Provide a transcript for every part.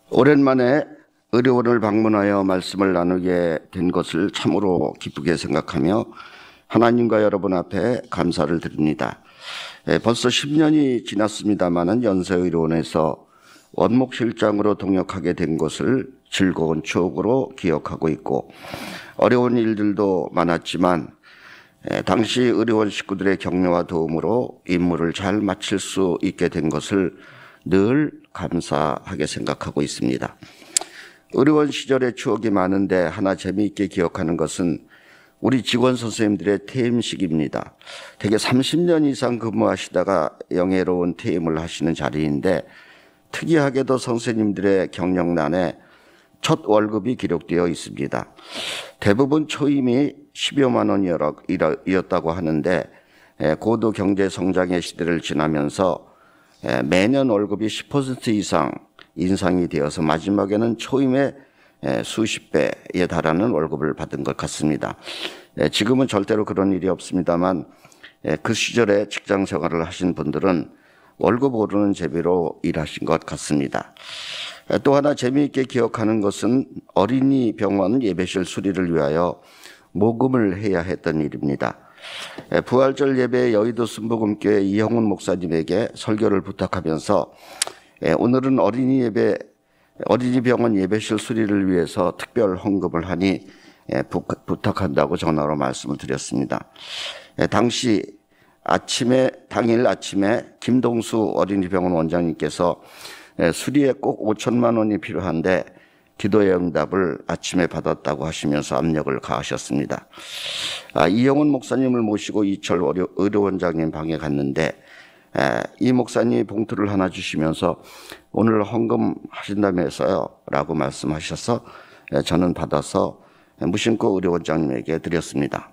오랜만에 의료원을 방문하여 말씀을 나누게 된 것을 참으로 기쁘게 생각하며 하나님과 여러분 앞에 감사를 드립니다. 벌써 10년이 지났습니다마는 연세의료원에서 원목실장으로 동역하게 된 것을 즐거운 추억으로 기억하고 있고, 어려운 일들도 많았지만 당시 의료원 식구들의 격려와 도움으로 임무를 잘 마칠 수 있게 된 것을 늘 감사하게 생각하고 있습니다. 의료원 시절의 추억이 많은데 하나 재미있게 기억하는 것은 우리 직원 선생님들의 퇴임식입니다. 대개 30년 이상 근무하시다가 영예로운 퇴임을 하시는 자리인데, 특이하게도 선생님들의 경력란에 첫 월급이 기록되어 있습니다. 대부분 초임이 10여만 원이었다고 하는데, 고도 경제 성장의 시대를 지나면서 매년 월급이 10% 이상 인상이 되어서 마지막에는 초임의 수십 배에 달하는 월급을 받은 것 같습니다. 지금은 절대로 그런 일이 없습니다만 그 시절에 직장 생활을 하신 분들은 월급 오르는 재미로 일하신 것 같습니다. 또 하나 재미있게 기억하는 것은 어린이 병원 예배실 수리를 위하여 모금을 해야 했던 일입니다. 부활절 예배 여의도 순복음교회 이형훈 목사님에게 설교를 부탁하면서 오늘은 어린이 병원 예배실 수리를 위해서 특별 헌금을 하니 부탁한다고 전화로 말씀을 드렸습니다. 당일 아침에 김동수 어린이병원 원장님께서 수리에 꼭 5천만 원이 필요한데 기도의 응답을 아침에 받았다고 하시면서 압력을 가하셨습니다. 이영훈 목사님을 모시고 이철 의료원장님 방에 갔는데 이 목사님이 봉투를 하나 주시면서 오늘 헌금 하신다면서요 라고 말씀하셔서 저는 받아서 무심코 의료원장님에게 드렸습니다.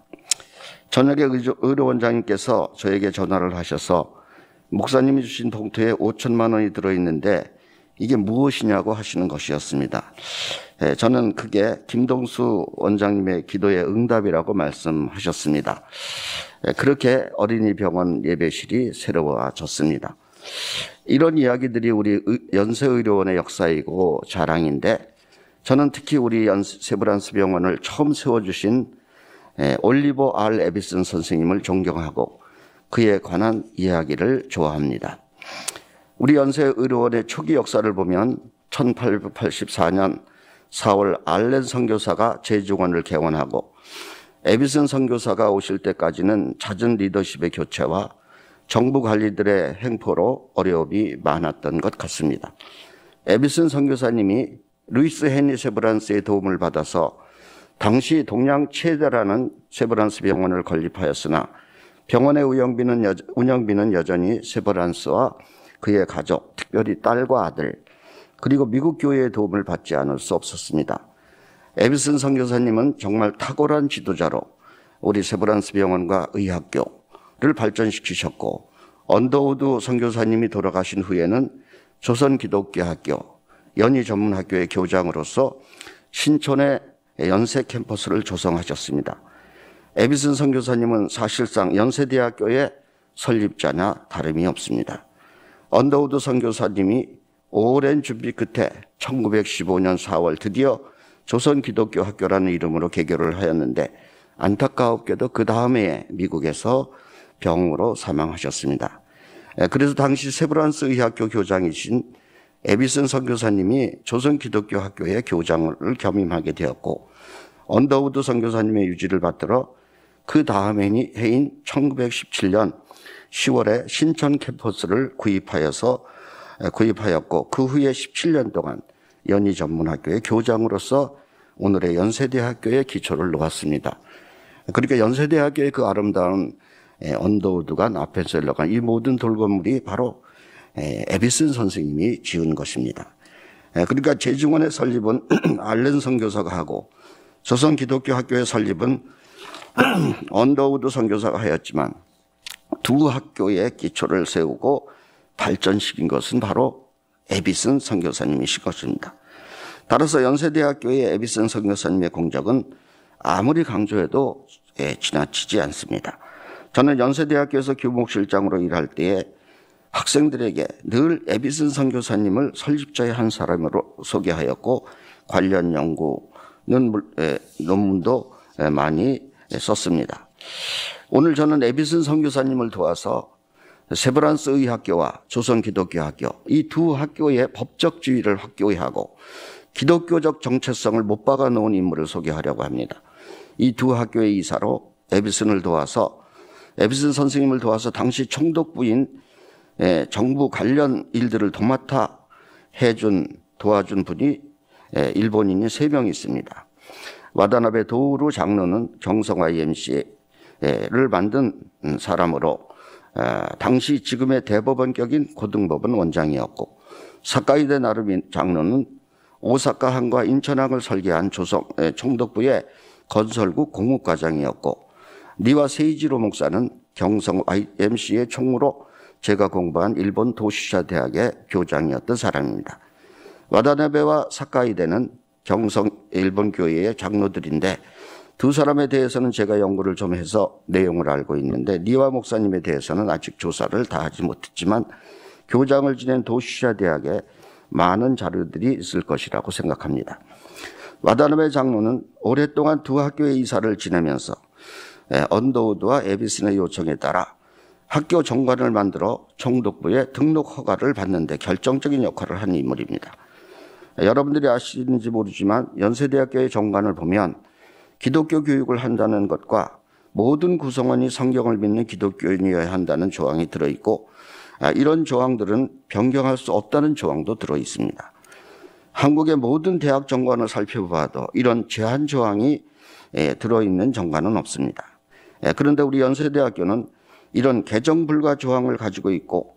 저녁에 의료원장님께서 저에게 전화를 하셔서 목사님이 주신 봉투에 5천만 원이 들어있는데 이게 무엇이냐고 하시는 것이었습니다. 저는 그게 김동수 원장님의 기도의 응답이라고 말씀하셨습니다. 그렇게 어린이 병원 예배실이 새로워졌습니다. 이런 이야기들이 우리 연세의료원의 역사이고 자랑인데, 저는 특히 우리 세브란스 병원을 처음 세워주신 올리버 R. 에비슨 선생님을 존경하고 그에 관한 이야기를 좋아합니다. 우리 연세의료원의 초기 역사를 보면 1884년 4월 알렌 선교사가 제주원을 개원하고 에비슨 선교사가 오실 때까지는 잦은 리더십의 교체와 정부 관리들의 행포로 어려움이 많았던 것 같습니다. 에비슨 선교사님이 루이스 헨리 세브란스의 도움을 받아서 당시 동양 최대라는 세브란스 병원을 건립하였으나 병원의 운영비는 여전히 세브란스와 그의 가족, 특별히 딸과 아들, 그리고 미국 교회의 도움을 받지 않을 수 없었습니다. 에비슨 선교사님은 정말 탁월한 지도자로 우리 세브란스 병원과 의학교를 발전시키셨고, 언더우드 선교사님이 돌아가신 후에는 조선기독교학교, 연희전문학교의 교장으로서 신촌의 연세 캠퍼스를 조성하셨습니다. 에비슨 선교사님은 사실상 연세대학교의 설립자나 다름이 없습니다. 언더우드 선교사님이 오랜 준비 끝에 1915년 4월 드디어 조선기독교학교라는 이름으로 개교를 하였는데, 안타까웠게도 그 다음 해에 미국에서 병으로 사망하셨습니다. 그래서 당시 세브란스 의학교 교장이신 에비슨 선교사님이 조선기독교학교의 교장을 겸임하게 되었고, 언더우드 선교사님의 유지를 받들어 그 다음 해인 1917년 10월에 신촌 캠퍼스를 구입하였고, 그 후에 17년 동안 연희전문학교의 교장으로서 오늘의 연세대학교의 기초를 놓았습니다. 그러니까 연세대학교의 그 아름다운 언더우드관, 아펜셀러관, 이 모든 돌건물이 바로 에비슨 선생님이 지은 것입니다. 그러니까 제중원의 설립은 알렌 선교사가 하고, 조선기독교학교의 설립은 언더우드 선교사가 하였지만 두 학교의 기초를 세우고 발전시킨 것은 바로 에비슨 선교사님이신 것입니다. 따라서 연세대학교의 에비슨 선교사님의 공적은 아무리 강조해도 지나치지 않습니다. 저는 연세대학교에서 교목실장으로 일할 때에 학생들에게 늘 에비슨 선교사님을 설립자의 한 사람으로 소개하였고 관련 논문도 많이 썼습니다. 오늘 저는 에비슨 선교사님을 도와서 세브란스 의학교와 조선기독교학교 이 두 학교의 법적 지위를 확고히 하고 기독교적 정체성을 못 박아 놓은 인물을 소개하려고 합니다. 이 두 학교의 이사로 에비슨 선생님을 도와서 당시 총독부인 정부 관련 일들을 도맡아 도와준 분이 일본인이 3명 있습니다. 와다나베 도우루 장로는 경성 YMCA를 만든 사람으로 당시 지금의 대법원격인 고등법원 원장이었고, 사카이데 나루미 장로는 오사카항과 인천항을 설계한 총독부의 건설국 공업과장이었고, 니와 세이지로 목사는 경성 YMCA 총무로 제가 공부한 일본 도시샤 대학의 교장이었던 사람입니다. 와다나베와 사카이데는 경성 일본 교회의 장로들인데 두 사람에 대해서는 제가 연구를 좀 해서 내용을 알고 있는데, 니와 목사님에 대해서는 아직 조사를 다 하지 못했지만 교장을 지낸 도시샤 대학에 많은 자료들이 있을 것이라고 생각합니다. 와다나베 장로는 오랫동안 두 학교의 이사를 지내면서 언더우드와 에비슨의 요청에 따라 학교 정관을 만들어 총독부의 등록 허가를 받는 데 결정적인 역할을 한 인물입니다. 여러분들이 아시는지 모르지만 연세대학교의 정관을 보면 기독교 교육을 한다는 것과 모든 구성원이 성경을 믿는 기독교인이어야 한다는 조항이 들어있고, 이런 조항들은 변경할 수 없다는 조항도 들어있습니다. 한국의 모든 대학 정관을 살펴봐도 이런 제한 조항이 들어있는 정관은 없습니다. 그런데 우리 연세대학교는 이런 개정 불가 조항을 가지고 있고,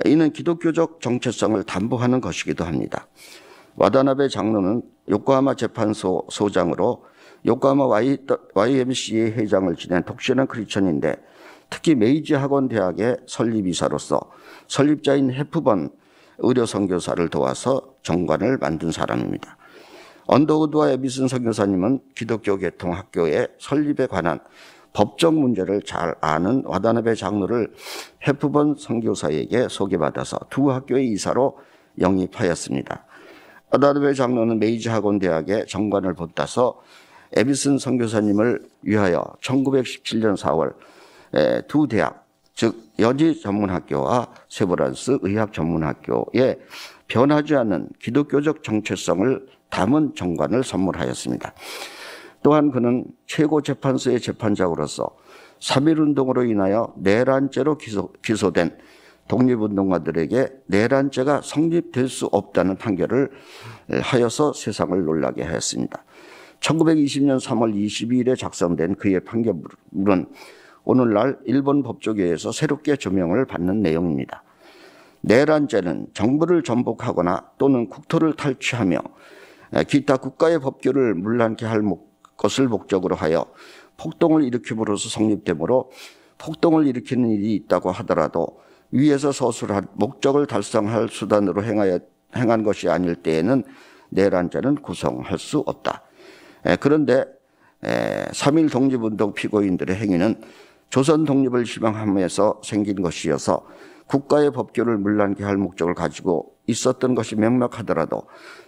이는 기독교적 정체성을 담보하는 것이기도 합니다. 와다나베 장로는 요코하마 재판소 소장으로 요코하마 YMCA 회장을 지낸 독실한 크리스천인데, 특히 메이지 학원 대학의 설립이사로서 설립자인 헤프번 의료 선교사를 도와서 정관을 만든 사람입니다. 언더우드와 에비슨 선교사님은 기독교 계통 학교의 설립에 관한 법적 문제를 잘 아는 와다나베 장로를 헤프번 선교사에게 소개받아서 두 학교의 이사로 영입하였습니다. 와다나베 장로는 메이지 학원 대학의 정관을 받아서 에비슨 선교사님을 위하여 1917년 4월 두 대학, 즉 여지 전문학교와 세브란스 의학 전문학교에 변하지 않는 기독교적 정체성을 담은 정관을 선물하였습니다. 또한 그는 최고재판소의 재판장으로서 3.1운동으로 인하여 내란죄로 기소된 독립운동가들에게 내란죄가 성립될 수 없다는 판결을 하여서 세상을 놀라게 하였습니다. 1920년 3월 22일에 작성된 그의 판결문은 오늘날 일본 법조계에서 새롭게 조명을 받는 내용입니다. 내란죄는 정부를 전복하거나 또는 국토를 탈취하며 기타 국가의 법규를 문란케 할 것을 목적으로 하여 폭동을 일으킴으로써 성립되므로, 폭동을 일으키는 일이 있다고 하더라도 위에서 서술한 목적을 달성할 수단으로 행한 것이 아닐 때에는 내란죄는 구성할 수 없다. 그런데 3.1 독립운동 피고인들의 행위는 조선 독립을 희망하면서 생긴 것이어서 국가의 법규를 문란케 할 목적을 가지고 있었던 것이 명확하더라도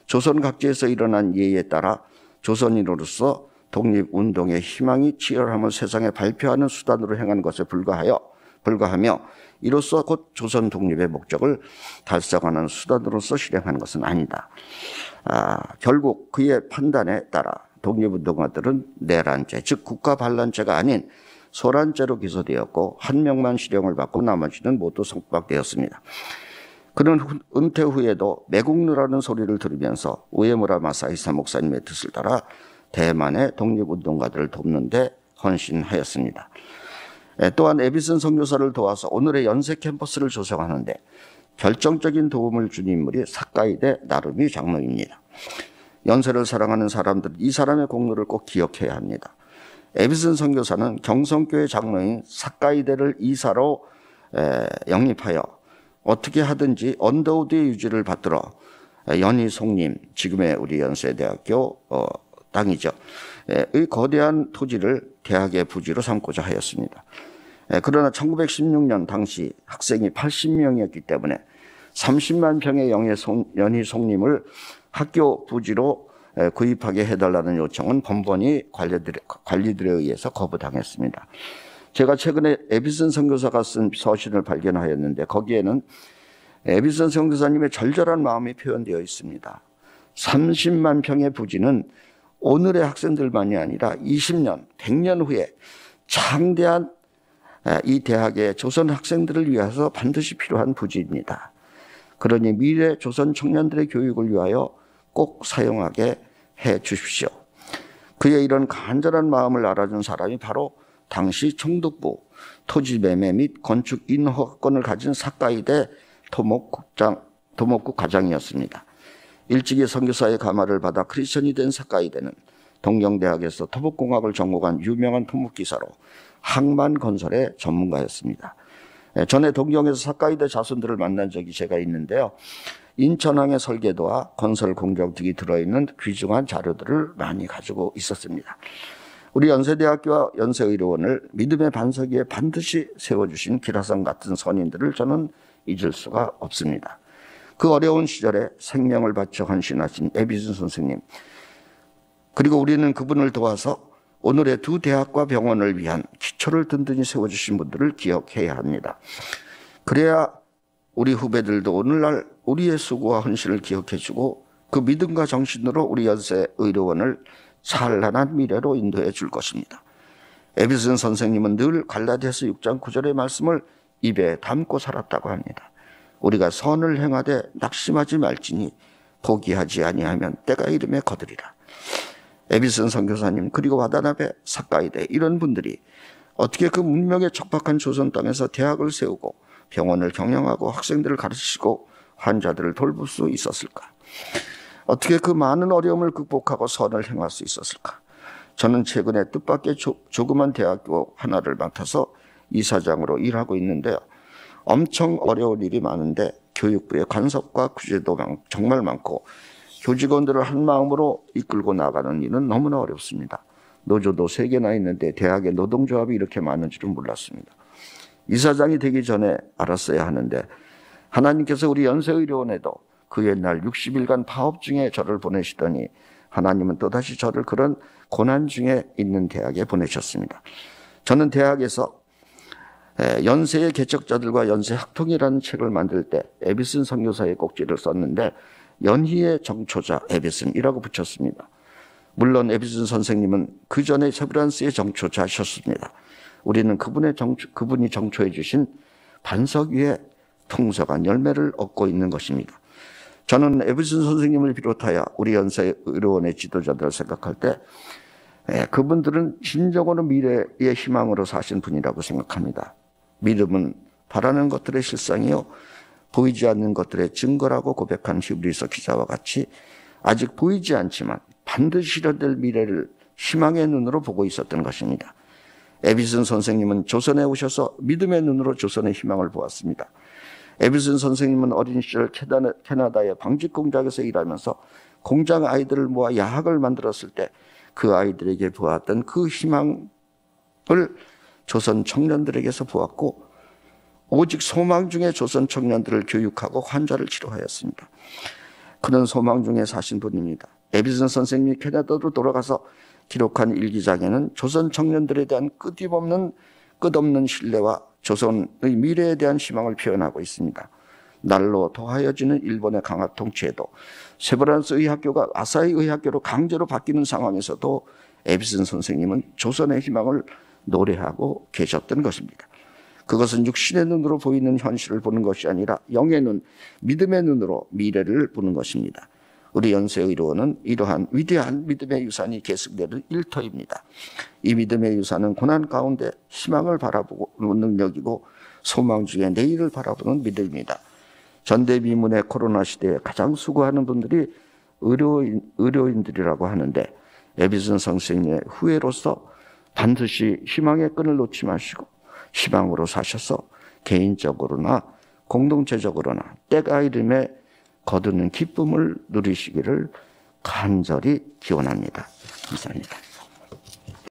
조선 각지에서 일어난 예에 따라 조선인으로서 독립운동의 희망이 치열함을 세상에 발표하는 수단으로 행한 것에 불과하며 이로써 곧 조선 독립의 목적을 달성하는 수단으로서 실행한 것은 아니다. 결국 그의 판단에 따라 독립운동가들은 내란죄, 즉 국가반란죄가 아닌 소란죄로 기소되었고 1명만 실형을 받고 나머지는 모두 석방되었습니다. 그는 은퇴 후에도 매국노라는 소리를 들으면서 우에무라 마사히사 목사님의 뜻을 따라 대만의 독립운동가들을 돕는 데 헌신하였습니다. 또한 에비슨 선교사를 도와서 오늘의 연세 캠퍼스를 조성하는 데 결정적인 도움을 준 인물이 사카이데 나루미 장로입니다. 연세를 사랑하는 사람들은 이 사람의 공로를 꼭 기억해야 합니다. 에비슨 선교사는 경성교회 장로인 사카이데를 이사로 영입하여 어떻게 하든지 언더우드의 유지를 받들어 연희 송림, 지금의 우리 연세대학교 땅이죠, 의 거대한 토지를 대학의 부지로 삼고자 하였습니다. 그러나 1916년 당시 학생이 80명이었기 때문에 30만 평의 연희 송림을 학교 부지로 구입하게 해달라는 요청은 번번이 관리들에 의해서 거부당했습니다. 제가 최근에 에비슨 선교사가 쓴 서신을 발견하였는데 거기에는 에비슨 선교사님의 절절한 마음이 표현되어 있습니다. 30만 평의 부지는 오늘의 학생들만이 아니라 20년, 100년 후에 창대한 이 대학의 조선 학생들을 위해서 반드시 필요한 부지입니다. 그러니 미래 조선 청년들의 교육을 위하여 꼭 사용하게 해 주십시오. 그의 이런 간절한 마음을 알아준 사람이 바로 당시 총독부 토지 매매 및 건축 인허가권을 가진 사카이대 토목국 과장이었습니다. 일찍이 선교사의 감화를 받아 크리스천이 된 사카이대는 동경대학에서 토목공학을 전공한 유명한 토목기사로 항만 건설의 전문가였습니다. 전에 동경에서 사카이대 자손들을 만난 적이 제가 있는데요. 인천항의 설계도와 건설 공정 등이 들어있는 귀중한 자료들을 많이 가지고 있었습니다. 우리 연세대학교와 연세의료원을 믿음의 반석 위에 반드시 세워주신 기라성 같은 선인들을 저는 잊을 수가 없습니다. 그 어려운 시절에 생명을 바쳐 헌신하신 에비슨 선생님, 그리고 우리는 그분을 도와서 오늘의 두 대학과 병원을 위한 기초를 든든히 세워주신 분들을 기억해야 합니다. 그래야 우리 후배들도 오늘날 우리의 수고와 헌신을 기억해주고 그 믿음과 정신으로 우리 연세의료원을 찬란한 미래로 인도해 줄 것입니다. 에비슨 선생님은 늘 갈라디아서 6장 9절의 말씀을 입에 담고 살았다고 합니다. 우리가 선을 행하되 낙심하지 말지니 포기하지 아니하면 때가 이름에 거두리라. 에비슨 선교사님 그리고 와다나베 사카이대 이런 분들이 어떻게 그 문명의 척박한 조선 땅에서 대학을 세우고 병원을 경영하고 학생들을 가르치고 환자들을 돌볼 수 있었을까? 어떻게 그 많은 어려움을 극복하고 선을 행할 수 있었을까? 저는 최근에 뜻밖의 조그만 대학교 하나를 맡아서 이사장으로 일하고 있는데요. 엄청 어려운 일이 많은데 교육부의 간섭과 규제도 정말 많고 교직원들을 한 마음으로 이끌고 나가는 일은 너무나 어렵습니다. 노조도 3개나 있는데 대학의 노동조합이 이렇게 많은 줄은 몰랐습니다. 이사장이 되기 전에 알았어야 하는데 하나님께서 우리 연세의료원에도 그 옛날 60일간 파업 중에 저를 보내시더니 하나님은 또다시 저를 그런 고난 중에 있는 대학에 보내셨습니다. 저는 대학에서 연세의 개척자들과 연세 학통이라는 책을 만들 때 에비슨 선교사의 꼭지를 썼는데 연희의 정초자 에비슨이라고 붙였습니다. 물론 에비슨 선생님은 그 전에 세브란스의 정초자셨습니다. 우리는 그분이 정초해 주신 반석 위에 풍성한 열매를 얻고 있는 것입니다. 저는 에비슨 선생님을 비롯하여 우리 연세의료원의 지도자들을 생각할 때 그분들은 진정으로 미래의 희망으로 사신 분이라고 생각합니다. 믿음은 바라는 것들의 실상이요 보이지 않는 것들의 증거라고 고백한 히브리서 기자와 같이 아직 보이지 않지만 반드시 실현될 미래를 희망의 눈으로 보고 있었던 것입니다. 에비슨 선생님은 조선에 오셔서 믿음의 눈으로 조선의 희망을 보았습니다. 에비슨 선생님은 어린 시절 캐나다의 방직 공장에서 일하면서 공장 아이들을 모아 야학을 만들었을 때 그 아이들에게 보았던 그 희망을 조선 청년들에게서 보았고 오직 소망 중에 조선 청년들을 교육하고 환자를 치료하였습니다. 그런 소망 중에 사신 분입니다. 에비슨 선생님이 캐나다로 돌아가서 기록한 일기장에는 조선 청년들에 대한 끝없는 신뢰와 조선의 미래에 대한 희망을 표현하고 있습니다. 날로 더하여지는 일본의 강압 통치에도 세브란스 의학교가 아사히 의학교로 강제로 바뀌는 상황에서도 에비슨 선생님은 조선의 희망을 노래하고 계셨던 것입니다. 그것은 육신의 눈으로 보이는 현실을 보는 것이 아니라 영의 눈, 믿음의 눈으로 미래를 보는 것입니다. 우리 연세의료원은 이러한 위대한 믿음의 유산이 계승되는 일터입니다. 이 믿음의 유산은 고난 가운데 희망을 바라보는 능력이고 소망 중에 내일을 바라보는 믿음입니다. 전대미문의 코로나 시대에 가장 수고하는 분들이 의료인들이라고 하는데 에비슨 선생님의 후예로서 반드시 희망의 끈을 놓지 마시고 희망으로 사셔서 개인적으로나 공동체적으로나 때가 이름에 거두는 기쁨을 누리시기를 간절히 기원합니다. 감사합니다.